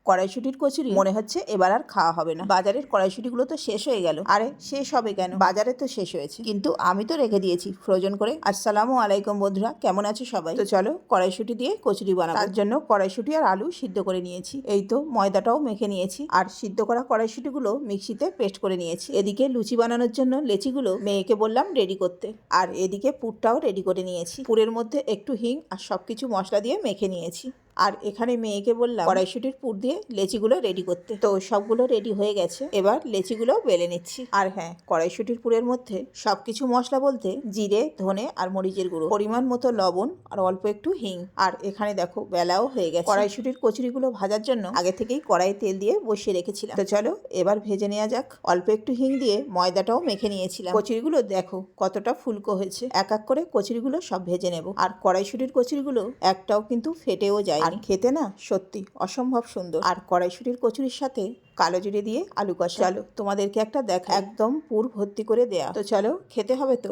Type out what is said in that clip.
কড়াইশুটির কচুরি মনে হচ্ছে এবার আর খাওয়া হবে না। বাজারের কড়াইশুটিগুলো তো শেষ হয়ে গেল। আরে শেষ হবে কেন, বাজারে তো শেষ হয়েছে, কিন্তু আমি তো রেখে দিয়েছি ফ্রোজেন করে। আসসালামু আলাইকুম বন্ধুরা, কেমন আছো সবাই? তো চলো কড়াইশুটি দিয়ে কচুরি বানাবো। তার জন্য কড়াইশুটি আর আলু সিদ্ধ করে নিয়েছি। এই তো ময়দাটাও মেখে নিয়েছি, আর সিদ্ধ করা কড়াইশুটিগুলো মিক্সিতে পেস্ট করে নিয়েছি। এদিকে লুচি বানানোর জন্য লেচিগুলো মেয়েকে বললাম রেডি করতে, আর এদিকে পুরটাও রেডি করে নিয়েছি। পুরের মধ্যে একটু হিং আর সবকিছু মশলা দিয়ে মেখে নিয়েছি। আর এখানে মেয়েকে বললাম কড়াইশুটির পুর দিয়ে লেচিগুলো রেডি করতে। তো সবগুলো রেডি হয়ে গেছে, এবার লেচিগুলো বেলে নিচ্ছি। আর হ্যাঁ, কড়াইশুটির পুরের মধ্যে সবকিছু মশলা বলতে জিরে, ধনে আর মরিচের গুঁড়ো, পরিমাণ মতো লবণ আর অল্প একটু হিং। আর এখানে দেখো বেলাও হয়ে গেছে। কড়াইশুটির কচুরিগুলো ভাজার জন্য আগে থেকেই কড়াইয়ে তেল দিয়ে বসিয়ে রেখেছিলাম। তো চলো এবার ভেজে নেওয়া যাক। অল্প একটু হিং দিয়ে ময়দাটাও মেখে নিয়েছিলাম। কচুরিগুলো দেখো কতটা ফুলকো হয়েছে। এক এক করে কচুরিগুলো সব ভেজে নেব। আর কড়াইশুটির কচুরিগুলো একটাও কিন্তু ফেটেও যায়, আর খেতে না সত্যি অসম্ভব সুন্দর। আর কড়াইশুটির কচুরির সাথে কালো জিরে দিয়ে আলু কষা। চলো তোমাদেরকে একটা দেখা, একদম পুর ভর্তি করে দেয়া। তো চলো খেতে হবে তো।